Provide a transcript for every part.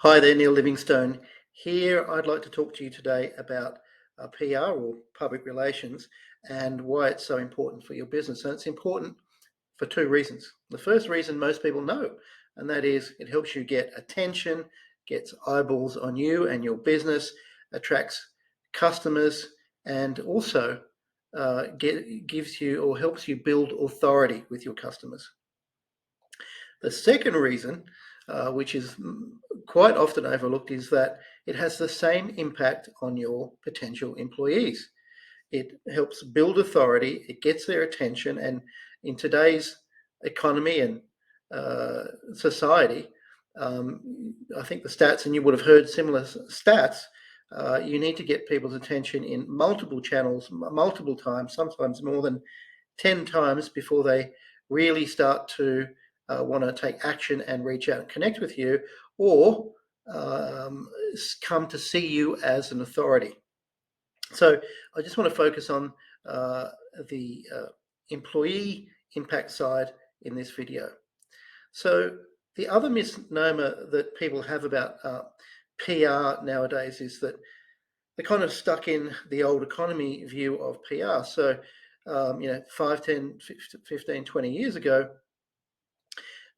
Hi there, Neil Livingstone here. I'd like to talk to you today about PR or public relations and why it's so important for your business. And it's important for two reasons. The first reason most people know, and that is it helps you get attention, gets eyeballs on you and your business, attracts customers, and also gives you or helps you build authority with your customers. The second reason, which is quite often overlooked, is that it has the same impact on your potential employees. It helps build authority, it gets their attention, and in today's economy and society, I think the stats, and you would have heard similar stats, you need to get people's attention in multiple channels, multiple times, sometimes more than 10 times before they really start to want to take action and reach out and connect with you, or come to see you as an authority. So I just want to focus on the employee impact side in this video. So the other misnomer that people have about PR nowadays is that they're kind of stuck in the old economy view of PR. So, 5, 10, 15, 20 years ago,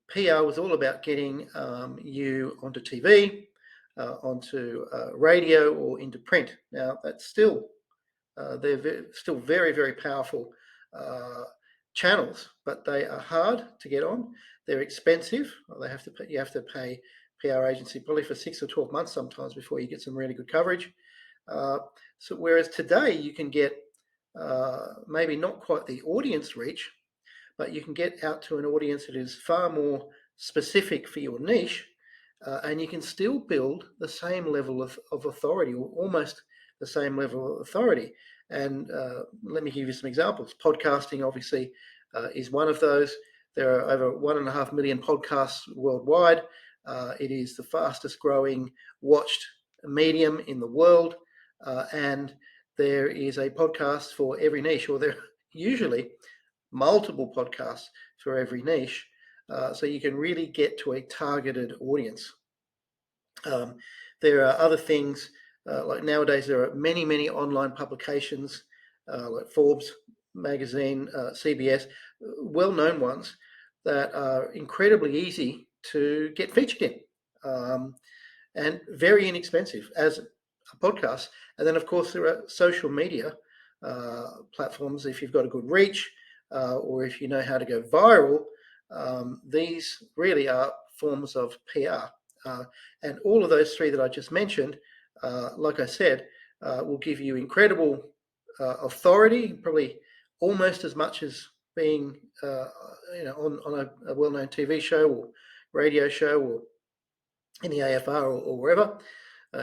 PR was all about getting you onto TV, onto radio, or into print. Now, that's still, they're still very, very powerful channels, but they are hard to get on. They're expensive. You have to pay PR agency probably for 6 or 12 months sometimes before you get some really good coverage. So whereas today you can get maybe not quite the audience reach, but you can get out to an audience that is far more specific for your niche, and you can still build the same level of authority, or almost the same level of authority. And let me give you some examples. Podcasting obviously is one of those. There are over 1.5 million podcasts worldwide. It is the fastest growing watched medium in the world. And there is a podcast for every niche, or there are usually multiple podcasts for every niche, so you can really get to a targeted audience. There are other things, like nowadays there are many, many online publications, like Forbes magazine, CBS, well-known ones that are incredibly easy to get featured in, and very inexpensive as a podcast. And then, of course, there are social media platforms. If you've got a good reach, or if you know how to go viral, these really are forms of PR. And all of those three that I just mentioned, like I said, will give you incredible authority, probably almost as much as being on a well-known TV show or radio show, or in the AFR, or wherever,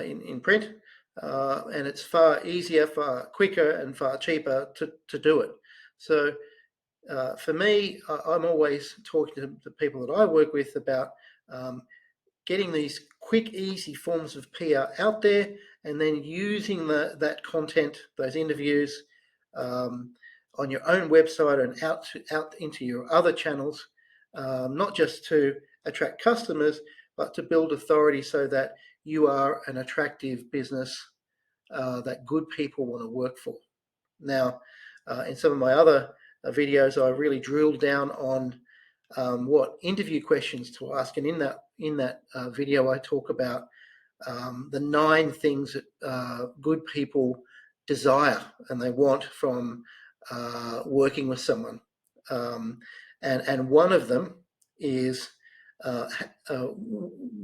in print. And it's far easier, far quicker, and far cheaper to do it. So for me, I'm always talking to the people that I work with about getting these quick, easy forms of PR out there, and then using that content, those interviews, on your own website and out into your other channels, not just to attract customers, but to build authority so that you are an attractive business that good people want to work for. Now, in some of my other videos, I really drilled down on what interview questions to ask, and in that video, I talk about the 9 things that good people desire and they want from working with someone, and one of them is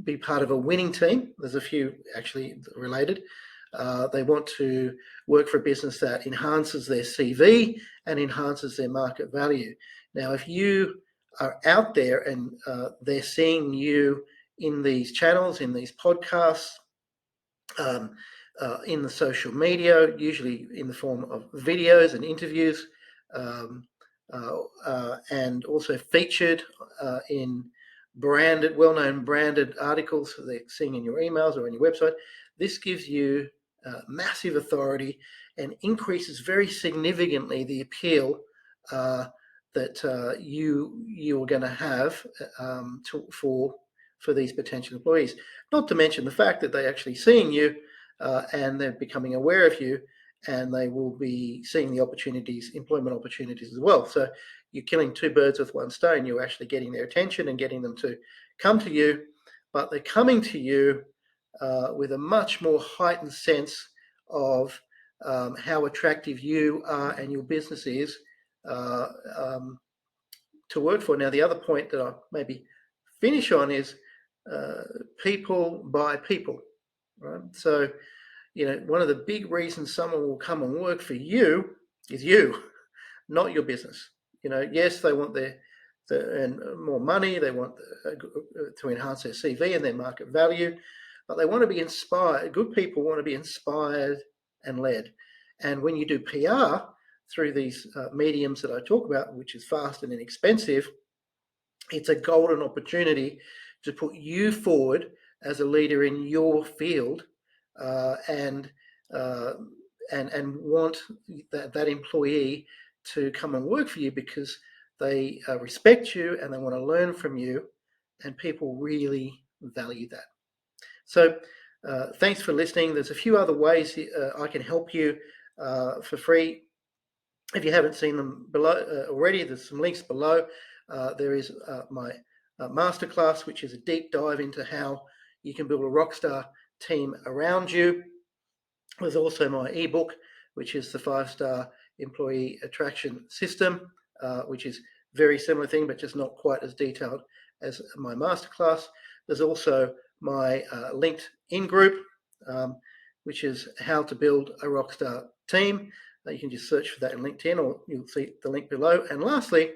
be part of a winning team. There's a few actually related. They want to work for a business that enhances their CV and enhances their market value. Now, if you are out there and they're seeing you in these channels, in these podcasts, in the social media, usually in the form of videos and interviews, and also featured in well-known branded articles that they're seeing in your emails or on your website, this gives you massive authority and increases very significantly the appeal that you are going to have for for these potential employees. Not to mention the fact that they're actually seeing you and they're becoming aware of you, and they will be seeing the opportunities, employment opportunities as well. So you're killing two birds with one stone. You're actually getting their attention and getting them to come to you, but they're coming to you with a much more heightened sense of how attractive you are and your business is uh, um, to work for. Now, the other point that I'll maybe finish on is people buy people, right? So, one of the big reasons someone will come and work for you is you, not your business. Yes, they want to earn more money, they want to enhance their CV and their market value, but they want to be inspired. Good people want to be inspired and led. And when you do PR through these mediums that I talk about, which is fast and inexpensive, it's a golden opportunity to put you forward as a leader in your field, and want that employee to come and work for you because they respect you and they want to learn from you, and people really value that. So thanks for listening. There's a few other ways I can help you for free. If you haven't seen them below already, there's some links below. There is my masterclass, which is a deep dive into how you can build a rockstar team around you. There's also my ebook, which is the 5-star employee attraction system, which is very similar thing, but just not quite as detailed as my masterclass. There's also my LinkedIn group, which is how to build a rockstar team. You can just search for that in LinkedIn, or you'll see the link below. And lastly,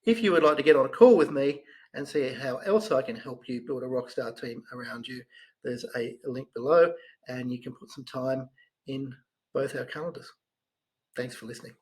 if you would like to get on a call with me and see how else I can help you build a rockstar team around you, there's a link below, and you can put some time in both our calendars. Thanks for listening.